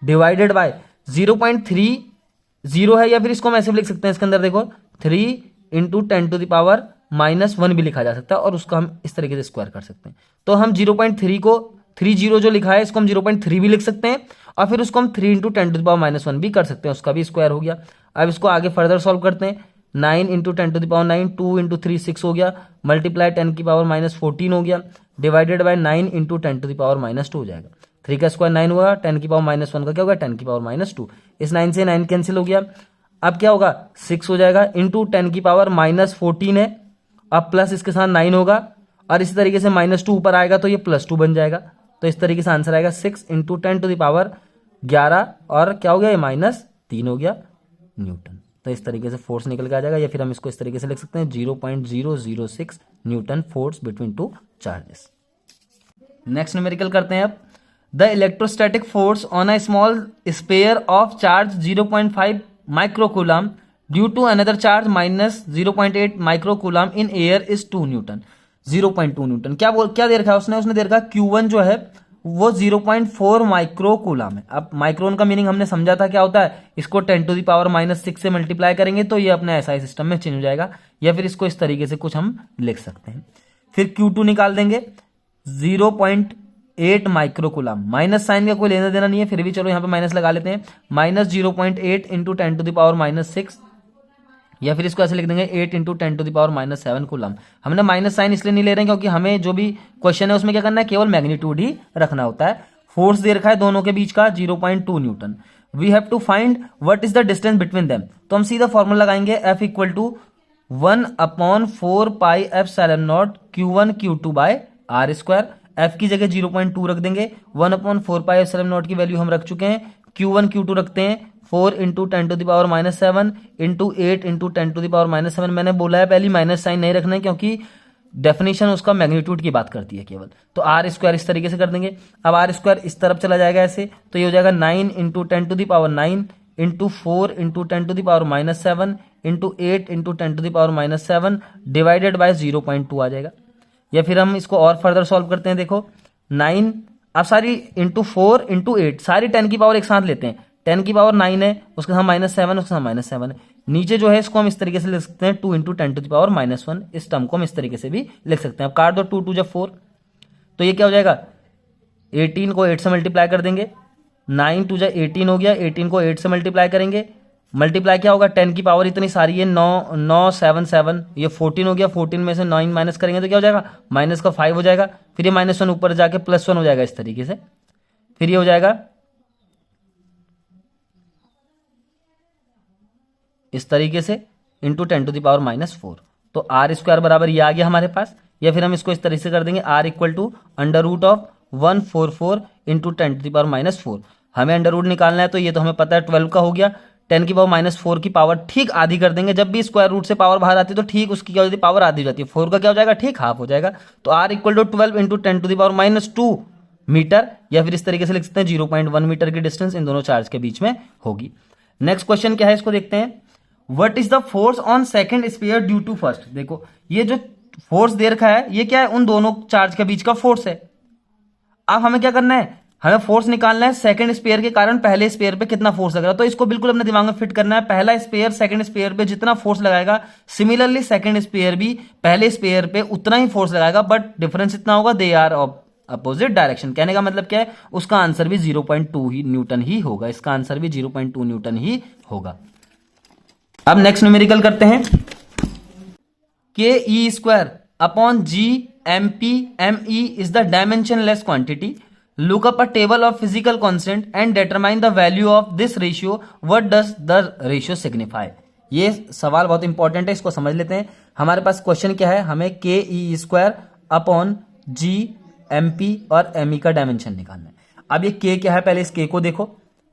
डिवाइडेड बाय 0.30 है, या फिर इसको हम ऐसे भी लिख सकते हैं, इसके अंदर देखो 3 × 10⁻⁻1 भी लिखा जा सकता है, और उसका हम इस तरीके से स्क्वायर कर सकते हैं। तो हम 0.3 को 30 जो लिखा है इसको हम 0.3 भी लिख सकते हैं, और फिर उसको हम 3 × 10⁻⁻1 भी कर सकते हैं, उसका भी स्क्वायर हो गया। अब इसको आगे फर्दर सॉल्व करते हैं, 9 × 10⁹ 2 × 3 6 हो गया, मल्टीप्लाई 10⁻⁻14 हो गया, डिवाइडेड बाय 9 × 10⁻⁻2 हो जाएगा। 3 का स्क्वायर 9 हुआ, 10⁻⁻1 का क्या होगा, 10⁻⁻2। इस 9 से 9 कैंसिल हो गया, अब क्या होगा 6 हो जाएगा, इंटू 10⁻⁻14 है, अब प्लस इसके साथ 9 होगा, और इसी तरीके से -2 ऊपर आएगा तो ये +2 बन जाएगा। तो इस तरीके से आंसर आएगा 6 × 10⁻11, और क्या हो गया, ये -3 हो गया न्यूटन। तो इस तरीके से फोर्स निकल के आ जाएगा, या फिर हम इसको इस तरीके से लिख सकते हैं 0.006 newton force between two charges. Next numerical करते हैं अब। The electrostatic force on a small sphere of charge 0.5 microcoulomb due to another charge -0.8 microcoulomb in air is 2 newton. 0.2 newton क्या दे रखा है उसने दे रखा है Q1 जो है वो 0.4 माइक्रोकूलम है। अब माइक्रोन का मीनिंग हमने समझा था क्या होता है, इसको 10⁻⁻6 से मल्टीप्लाई करेंगे तो ये अपने एसआई सिस्टम में चेंज हो जाएगा, या फिर इसको इस तरीके से कुछ हम लिख सकते हैं। फिर Q2 निकाल देंगे 0.8 माइक्रोकूलम, माइनस साइन का कोई लेना देना नहीं है, फिर भी चलो यहाँ पे माइनस लगा लेते हैं, -0.8 × 10⁻⁻6, या फिर इसको ऐसे लिख देंगे 8 × 10⁻⁷ कूलम। हमने माइनस साइन इसलिए नहीं ले रहे हैं क्योंकि हमें जो भी क्वेश्चन है उसमें क्या करना है, केवल मैग्नीट्यूड ही रखना होता है। फोर्स दे रखा है दोनों के बीच का 0.2 newton. We have to find what is the distance between them. तो हम सीधा फॉर्मूला लगाएंगे F = 1/4 pi epsilon nought Q1 Q2 by R²। F की जगह 0.2 रख देंगे, 1/4 पाई एप्सिलॉन नॉट की वैल्यू हम रख चुके हैं, Q1 Q2 रखते हैं 4 × 10⁻⁷ इंटू 8 × 10⁻⁷। मैंने बोला है पहले माइनस साइन नहीं रखना है क्योंकि डेफिनेशन उसका मैग्नीट्यूड की बात करती है केवल। तो R² इस तरीके से कर देंगे। अब R² इस तरफ चला जाएगा ऐसे, तो ये हो जाएगा 9 × 10⁹ इंटू 4 × 10⁻⁷ इंटू 8 × 10⁻⁷ डिवाइडेड बाय 0.2 आ जाएगा। या फिर हम इसको और फर्दर सॉल्व करते हैं। देखो 9, अब सारी इंटू 4 × 8 सारी 10 की पावर एक साथ लेते हैं, 10 की पावर 9 है, उसके साथ -7, उसके साथ -7 है। नीचे जो है इसको हम इस तरीके से लिख सकते हैं 2 × 10⁻⁻1। इस टर्म को हम इस तरीके से भी लिख सकते हैं। अब काट दो, 2 × 2 = 4, तो ये क्या हो जाएगा, 18 को 8 से मल्टीप्लाई कर देंगे, 9 × 2 = 18 हो गया, 18 को 8 से मल्टीप्लाई करेंगे, मल्टीप्लाई क्या होगा, 10 की पावर इतनी सारी है 9 7 7, ये 14 हो गया, 14 में से 9 माइनस करेंगे तो क्या हो जाएगा, माइनस का 5 हो जाएगा, फिर ये -1 ऊपर जाके +1 हो जाएगा इस तरीके से, फिर ये हो जाएगा इस तरीके से इंटू 10⁻⁻4। तो आर स्क्वायर बराबर ये आ गया हमारे पास, या फिर हम इसको इस तरह से कर देंगे R equal to under root of 144 into 10⁻⁴। हमें अंडर रूट निकालना है, तो ये तो हमें पता है 12 का हो गया, 10⁻⁴ की पावर ठीक आधी कर देंगे। जब भी स्क्वायर रूट से पावर बाहर आती है तो ठीक उसकी क्या हो जाती है, पावर आधी हो जाती है। 4 का क्या हो जाएगा, ठीक हाफ हो जाएगा। तो R equal to 12 into 10⁻⁻2 metre, या फिर इस तरीके से लिख सकते हैं 0.1 मीटर की डिस्टेंस इन दोनों चार्ज के बीच में होगी। नेक्स्ट क्वेश्चन क्या है, इसको देखते हैं। What is the force on second sphere due to first. देखो ये जो फोर्स दे रखा है ये क्या है, उन दोनों चार्ज के बीच का फोर्स है। अब हमें क्या करना है, हमें फोर्स निकालना है सेकंड स्पेयर के कारण पहले स्पेयर पे कितना फोर्स लग रहा है। तो इसको बिल्कुल अपने दिमाग में फिट करना है। पहला स्पेयर सेकंड स्पेयर पे जितना फोर्स लगाएगा, सिमिलरली सेकंड स्पेयर भी पहले स्पेयर पे उतना ही फोर्स लगाएगा, बट डिफरेंस इतना होगा, दे आर अपोजिट डायरेक्शन। कहने का मतलब क्या है, उसका आंसर भी 0.2 ही न्यूटन ही होगा। इसका आंसर भी 0.2 न्यूटन ही होगा। अब नेक्स्ट न्यूमेरिकल करते हैं। K E square upon G M P M E is the dimensionless quantity. Look up a table of physical constant and determine the value of this ratio. What does the ratio signify. ये सवाल बहुत important है, इसको समझ लेते हैं। हमारे पास question क्या है, हमें K E square upon G M P और एम ई का डायमेंशन निकालना है। अब ये के क्या है, पहले इस के को देखो।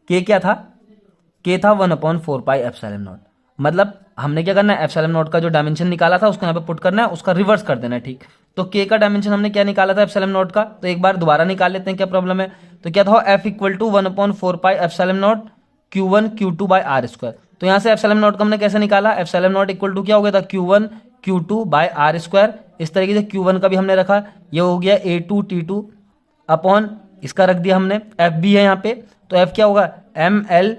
के क्या था, के था 1/4 पाई एप्सिलॉन नॉट। मतलब हमने क्या करना है, एप्सिलॉन नॉट का जो डायमेंशन निकाला था उसको यहाँ पे पुट करना है, उसका रिवर्स कर देना है। ठीक, तो के का डायमेंशन हमने क्या निकाला था एप्सिलॉन नॉट का, तो एक बार दोबारा निकाल लेते हैं, क्या प्रॉब्लम है। तो क्या था, F equal to 1/4 pi epsilon nought Q1 Q2 by R square. तो यहाँ से एप्सिलॉन नॉट को हमने कैसे निकाला, एप्सिलॉन नॉट इक्वल टू क्या हो गया था, Q1 Q2 by R square. इस तरीके से Q1 का भी हमने रखा, ये हो गया A2 T2 अपॉन इसका रख दिया हमने, एफ भी है यहाँ पे, तो एफ क्या होगा, ML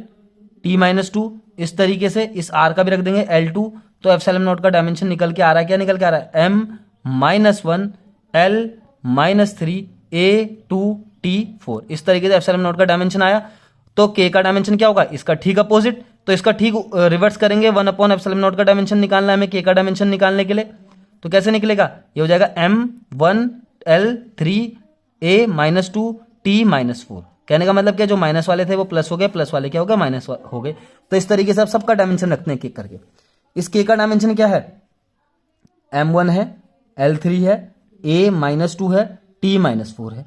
T-2। इस तरीके से इस आर का भी रख देंगे L2। तो एप्सिलॉन नॉट का डायमेंशन निकल के आ रहा है, क्या निकल के आ रहा है, M-1 L-3 A2T4। इस तरीके से एप्सिलॉन नॉट का डायमेंशन आया। तो के का डायमेंशन क्या होगा, इसका ठीक अपोजिट, तो इसका ठीक रिवर्स करेंगे। 1/एप्सिलॉन नॉट का डायमेंशन निकालना है हमें के का डायमेंशन निकालने के लिए। तो कैसे निकलेगा, ये हो जाएगा M1 L3 A-2 T-4। कहने का मतलब क्या, जो माइनस वाले थे वो प्लस हो गए, प्लस वाले क्या हो गए, माइनस हो गए। तो इस तरीके से आप सबका डायमेंशन रखते हैं केक करके। इस के का डायमेंशन क्या है, M1 है, L3 है, A-2 है, T-4 है।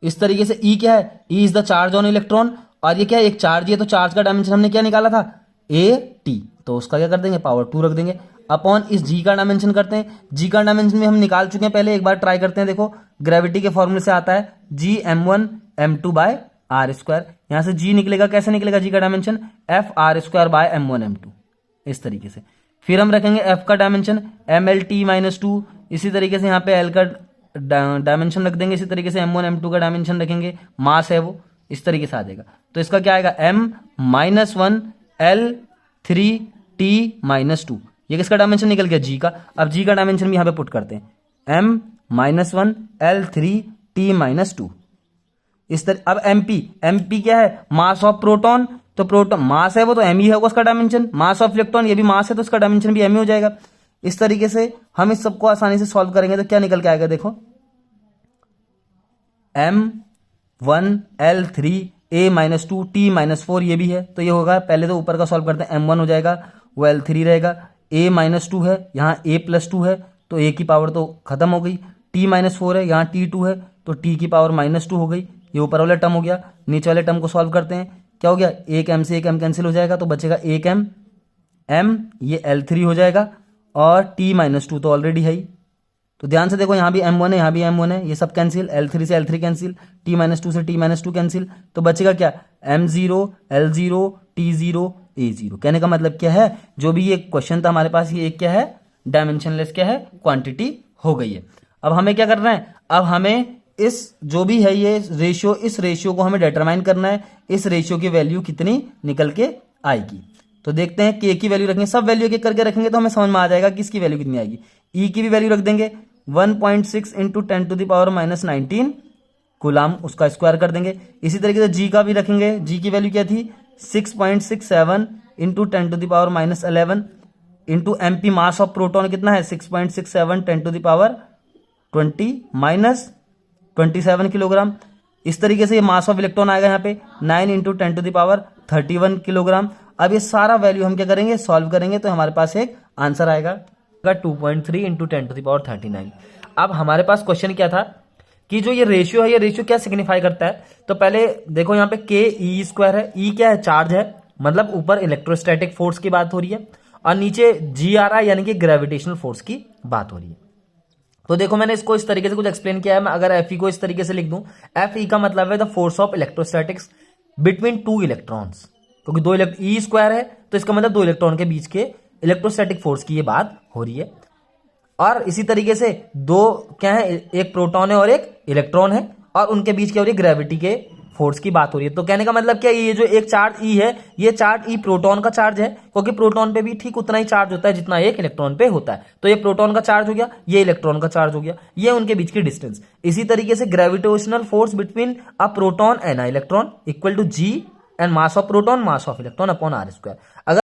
इस तरीके से E क्या है, E is the charge on electron, और ये क्या है, एक चार्ज है, तो चार्ज का डायमेंशन हमने क्या निकाला था, AT, तो उसका क्या कर देंगे, पावर 2 रख देंगे। अपॉन इस जी का डायमेंशन करते हैं। जी का डायमेंशन में हम निकाल चुके हैं पहले, एक बार ट्राई करते हैं। देखो ग्रेविटी के फॉर्मूले से आता है जी M1 M2 bye R square. यहां से जी निकलेगा, कैसे निकलेगा जी का dimension, F R square by M1 M2। इस तरीके से फिर हम रखेंगे एफ का डायमेंशन ML-T-2। इसी तरीके से यहाँ पे एल का डायमेंशन रख देंगे। इसी तरीके से M1 M2 का डायमेंशन रखेंगे, मास है वो, इस तरीके से आ जाएगा। तो इसका क्या आएगा, M-1 L3 T-2। ये किसका डायमेंशन निकल गया, जी का। अब जी का डायमेंशन भी यहां पे पुट करते हैं, M-1 L3 T-2। इस तरह अब एमपी क्या है, मास ऑफ प्रोटॉन। तो प्रोटॉन मास है वो, तो एम ही होगा उसका डायमेंशन। मास ऑफ इलेक्ट्रॉन, ये भी मास है, तो उसका डायमेंशन भी एम ही हो जाएगा। इस तरीके से हम इस सबको आसानी से सॉल्व करेंगे, तो क्या निकल के आएगा, देखो M1 L3 A-2 T-4, ये भी है, तो ये होगा। पहले तो ऊपर का सॉल्व करते हैं, M1 हो जाएगा, वो L3 रहेगा, A-2 है, यहाँ A+2 है, तो A की पावर तो खत्म हो गई। T-4 है, यहाँ T2 है, तो T की पावर -2 हो गई। ये ऊपर वाला टर्म हो गया। नीचे वाले टर्म को सॉल्व करते हैं, क्या हो गया, एक M से एक M कैंसिल हो जाएगा, तो बचेगा एक M ये L3 हो जाएगा, और T-2 तो ऑलरेडी है ही। तो ध्यान से देखो, यहाँ भी M1 है, यहाँ भी M1 है, ये सब कैंसिल, L3 से L3 कैंसिल, T-2 से T-2 कैंसिल, तो बचेगा क्या, M0 L0 T0 A0। कहने का मतलब क्या है, जो भी ये क्वेश्चन था हमारे पास, ये एक क्या है, डायमेंशनलेस क्या है, क्वांटिटी हो गई है। अब हमें क्या करना है, अब हमें इस जो भी है ये रेशियो, इस रेशियो को हमें डिटरमाइन करना है, इस रेशियो की वैल्यू कितनी निकल के आएगी। तो देखते हैं, के की वैल्यू रखेंगे, सब वैल्यू एक करके रखेंगे तो हमें समझ में आ जाएगा कि इसकी वैल्यू कितनी आएगी। ई की भी वैल्यू रख देंगे, 1.6 इंटू 10⁻⁻19 कूलाम, उसका स्क्वायर कर देंगे। इसी तरीके से जी का भी रखेंगे, जी की वैल्यू क्या थी, 6.67 into 10⁻11 into MP, mass of proton कितना है, 6.67 10⁻20 -27 किलोग्राम। इस तरीके से ये मास ऑफ इलेक्ट्रॉन आएगा यहाँ पे 9 इंटू 10⁻31 किलोग्राम। अब ये सारा वैल्यू हम क्या करेंगे, सॉल्व करेंगे, तो हमारे पास एक आंसर आएगा। 2.3 इंटू 10⁻39। अब हमारे पास क्वेश्चन क्या था कि जो ये रेशियो है, ये रेशियो क्या सिग्निफाई करता है? तो पहले देखो यहाँ पे के ई स्क्वायर है, ई क्या है? चार्ज है, मतलब ऊपर इलेक्ट्रोस्टैटिक फोर्स की बात हो रही है, और नीचे जी आ रहा है यानी कि ग्रेविटेशनल फोर्स की बात हो रही है। तो देखो मैंने इसको इस तरीके से कुछ एक्सप्लेन किया है। मैं अगर एफ ई को इस तरीके से लिख दूं, एफ ई का मतलब है the force of electrostatics between two electrons, क्योंकि दो ई स्क्वायर है तो इसका मतलब दो इलेक्ट्रॉन के बीच के इलेक्ट्रोस्टैटिक फोर्स की ये बात हो रही है। और इसी तरीके से दो क्या है, एक प्रोटॉन है और एक इलेक्ट्रॉन है, और उनके बीच क्या हो रही है? ग्रेविटी के फोर्स की बात हो रही है। तो कहने का मतलब क्या, ये जो एक चार्ज ई है, ये चार्ज ई प्रोटॉन का चार्ज है, क्योंकि प्रोटॉन पे भी ठीक उतना ही चार्ज होता है जितना एक इलेक्ट्रॉन पे होता है। तो ये प्रोटॉन का चार्ज हो गया, ये इलेक्ट्रॉन का चार्ज हो गया, ये उनके बीच की डिस्टेंस। इसी तरीके से gravitational force between a proton and a electron equal to G and mass of proton mass of electron upon R square. अगर